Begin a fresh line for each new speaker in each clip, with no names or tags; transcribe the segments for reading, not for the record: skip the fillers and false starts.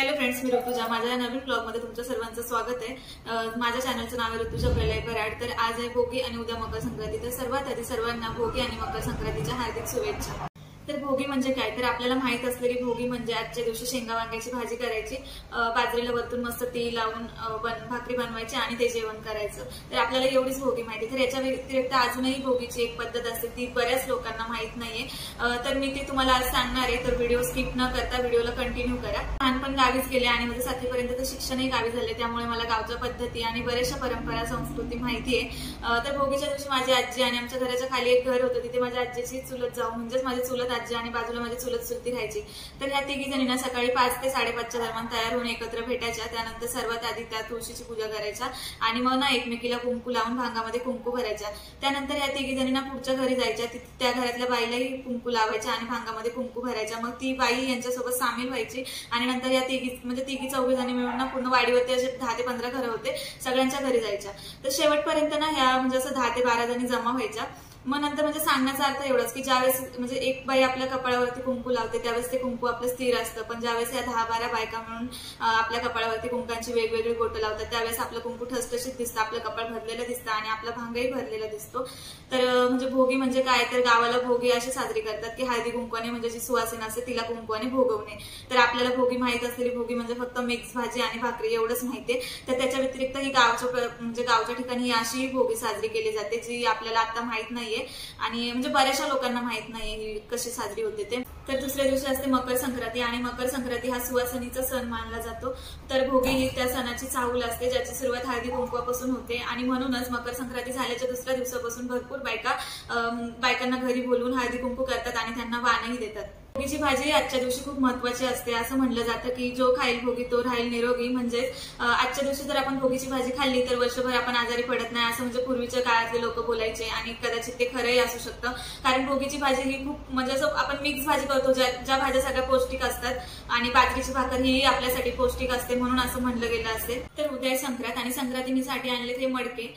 Hello friends, मी ऋतुजा. माझ्या नवीन blog मध्ये तुमच्या सर्वांचं स्वागत आहे. माझ्या चॅनलचं नाव आहे ऋतुजा प्रलय कराड. तर आज आहे भोगी आणि उद्या मकर संक्रांती. तर सर्वात आधी सर्वांना भोगी आणि मकर संक्रांतीच्या हार्दिक शुभेच्छा. तर भोगी म्हणजे काय, तर आपल्याला माहित असलेली भोगी म्हणजे आजच्या दिवशी शेंगा वांग्याची भाजी करायची, बाजरीला वरतून मस्त तीळ लावून भाकरी बनवायची आणि ते जेवण करायचं. तर आपल्याला एवढीच भोगी माहिती. तर याच्या व्यतिरिक्त अजूनही भोगीची एक पद्धत असते, ती बऱ्याच लोकांना माहित नाहीये. तर मी ती तुम्हाला आज सांगणार आहे. तर व्हिडिओ स्किप न करता व्हिडिओला कंटिन्यू करा. लहानपण गावीच गेले आणि माझं 7वीपर्यंत शिक्षणही गावी झाले, त्यामुळे मला गावच्या पद्धती आणि बऱ्याचशा परंपरा संस्कृती माहिती आहे. तर भोगीच्या दिवशी माझी आजी आणि आमच्या घराच्या खाली एक घर होतं, तिथे माझ्या आजीची चुलत जाऊ म्हणजेच माझी चुलत आजी आणि बाजूला माझी चुलत चुलती राहायची. तर ह्या तिघी जणींना सकाळी 5 ते 5:30च्या दरम्यान तयार होऊन एकत्र भेटायच्या. त्यानंतर सर्वात आधी त्या तुळशीची पूजा करायच्या आणि मग एकमेकीला कुंकू लावून भांगामध्ये कुंकू भरायच्या. त्यानंतर ह्या तिघी जणींना पुढच्या घरी जायच्या, त्या घरातल्या बाईलाही कुंकू लावायच्या आणि भांगामध्ये कुंकू भरायच्या. मग ती बाई यांच्यासोबत सामील व्हायची आणि नंतर या तिघी चौघी जणी मिळून ना पूर्ण वाडीवरती असे 10 ते 15 घरं होते, सगळ्यांच्या घरी जायच्या. तर शेवटपर्यंत ना ह्या म्हणजे असं 10 ते 12 जणी जमा व्हायच्या. मग नंतर म्हणजे सांगण्याचा अर्थ एवढाच की ज्यावेळेस म्हणजे एक बाई आपल्या कपाळावरती कुंकू लावते त्यावेळेस ते कुंकू आपलं स्थिर असतं, पण ज्यावेळेस या 10-12 बायका मिळून आपल्या कपाळावरती कुंकांची वेगवेगळी गोटं लावतात त्यावेळेस आपलं कुंकू ठसठशीत दिसतं, आपलं कपाळ भरलेलं दिसतं आणि आपला भांगही भरलेला दिसतो. तर म्हणजे भोगी म्हणजे काय, तर गावाला भोगी अशी साजरी करतात की हळदी कुंकवाने म्हणजे जी सुवासिनी असते तिला कुंकवाने भोगवणे. तर आपल्याला भोगी माहित असलेली भोगी म्हणजे फक्त मिक्स भाजी आणि भाकरी एवढंच माहितीये. तर त्याच्या व्यतिरिक्त ही गावच्या ठिकाणी ही अशी भोगी साजरी केली जाते जी आपल्याला आता माहित नाहीये आणि म्हणजे बऱ्याचशा लोकांना माहित नाहीये ही कशी साजरी होते ते. तर दुसऱ्या दिवशी असते मकर संक्रांती आणि मकर संक्रांती हा सुवासिनीचा सण मानला जातो. तर भोगी ही त्या सणाची चाहूल असते ज्याची सुरुवात हळदी कुंकवापासून होते आणि म्हणूनच मकर संक्रांती झाल्याच्या दुसऱ्या दिवसापासून भरपूर बायकांना घरी बोलवून हळदी कुंकू करतात आणि त्यांना वाणही देतात. भोगीची भाजी आजच्या दिवशी खूप महत्वाची असते. असं म्हणलं जातं की जो खाईल भोगी तो राहील निरोगी. म्हणजेच आजच्या दिवशी जर आपण भोगीची भाजी खाल्ली तर वर्षभर आपण आजारी पडत नाही, असं म्हणजे पूर्वीच्या काळातले लोक बोलायचे आणि कदाचित ते खरंही असू शकतं. कारण भोगीची भाजी ही खूप म्हणजे असं आपण मिक्स भाजी करतो, ज्या भाज्या सगळ्या पौष्टिक असतात आणि बाजरीची भाकर ही आपल्यासाठी पौष्टिक असते म्हणून असं म्हणलं गेलं असेल. तर उद्या संक्रांत आणि संक्रांतीसाठी आणले ते मडके.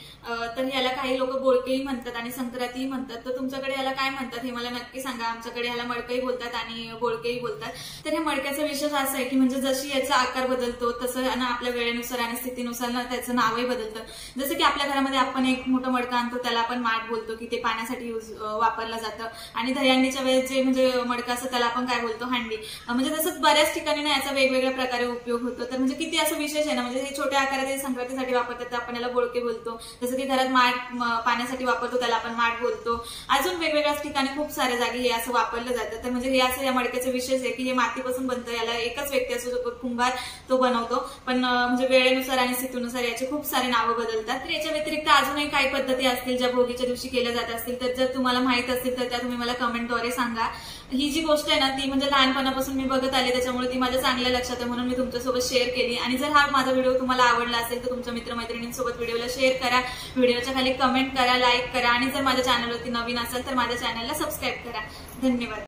तर याला काही लोक बोळकेही म्हणतात आणि संक्रांतीही म्हणतात. तर तुमच्याकडे याला काय म्हणतात हे मला नक्की सांगा. आमच्याकडे याला मडकही बोलतात आणि बोळकेही बोलतात. तर ह्या मडक्याचा विशेष असा आहे की म्हणजे जशी याचा आकार बदलतो तसं ना आपल्या वेळेनुसार आणि स्थितीनुसार ना त्याचं नावही बदलतं. जसं की आपल्या घरामध्ये आपण एक मोठं मडकं आणतो त्याला आपण माठ बोलतो की ते पाण्यासाठी वापरलं जातं आणि दहीहंडीच्या वेळेस जे म्हणजे मडकं असतं त्याला आपण काय बोलतो, हांडी. म्हणजे तसंच बऱ्याच ठिकाणी ना याचा वेगवेगळ्या प्रकारे उपयोग होतो. तर म्हणजे किती असं विशेष आहे ना. म्हणजे हे छोट्या आकारात संक्रांतीसाठी वापरतात तर आपण याला बोळके बोलतो. जसं की घरात माठ पाण्यासाठी वापरतो त्याला आपण माठ बोलतो. अजून वेगवेगळ्याच ठिकाणी खूप साऱ्या जागी हे असं वापरलं जातं. तर म्हणजे हे असं या मडक्याचं विशेष आहे की हे मातीपासून बनतं. याला एकच व्यक्ती असू शकतो, कुंभार, तो बनवतो. पण म्हणजे वेळेनुसार आणि स्थितीनुसार याचे खूप सारे नावं बदलतात. तर याच्या व्यतिरिक्त अजूनही काही पद्धती असतील ज्या भोगीच्या दिवशी केल्या जात असतील तर जर तुम्हाला माहित असतील तर त्या तुम्ही मला कमेंटद्वारे सांगा. ही जी गोष्ट आहे ना ती म्हणजे लहानपणापासून मी बघत आले त्याच्यामुळे ती माझ्या चांगल्या लक्षात आहे म्हणून मी तुमच्यासोबत शेअर केली. आणि जर हा माझा व्हिडिओ तुम्हाला आवडला असेल तर तुमच्या मित्रमैत्रिणींसोबत व्हिडिओला शेअर करा, व्हिडिओच्या खाली कमेंट करा, लाईक करा आणि जर माझ्या चॅनलवरती नवीन असेल तर माझ्या चॅनलला सबस्क्राईब करा. धन्यवाद.